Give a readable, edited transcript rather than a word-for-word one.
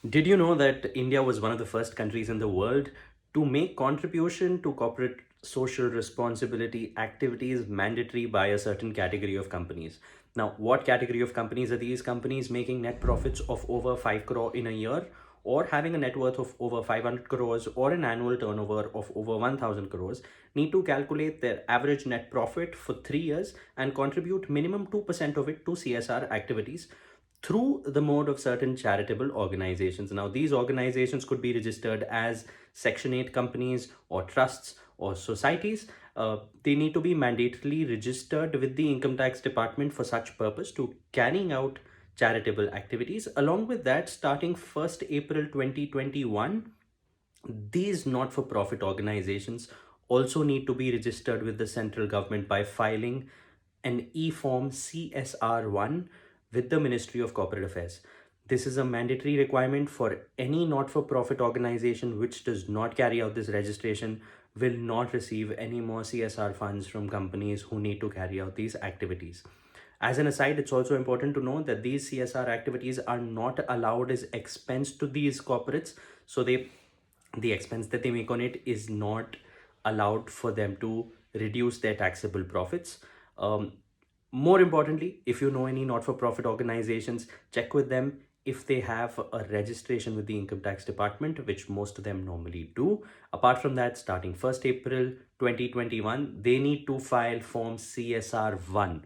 Did you know that India was one of the first countries in the world to make contribution to corporate social responsibility activities mandatory by a certain category of companies? Now, what category of companies are these? Companies making net profits of over 5 crore in a year, or having a net worth of over 500 crores, or an annual turnover of over 1000 crores need to calculate their average net profit for 3 years and contribute minimum 2% of it to CSR activities through the mode of certain charitable organizations. Now, these organizations could be registered as Section 8 companies or trusts or societies. They need to be mandatorily registered with the Income Tax Department for such purpose to carrying out charitable activities. Along with that, starting 1st April 2021, these not for profit organizations also need to be registered with the central government by filing an e-form CSR1 with the Ministry of Corporate Affairs. This is a mandatory requirement for any not for profit organization which does not carry out this registration will not receive any more CSR funds from companies who need to carry out these activities. As an aside, it's also important to know that these CSR activities are not allowed as expense to these corporates. So the expense that they make on it is not allowed for them to reduce their taxable profits. More importantly, if you know any not-for-profit organizations, check with them if they have a registration with the income tax department, which most of them normally do. Apart from that, starting 1st April 2021, they need to file form CSR1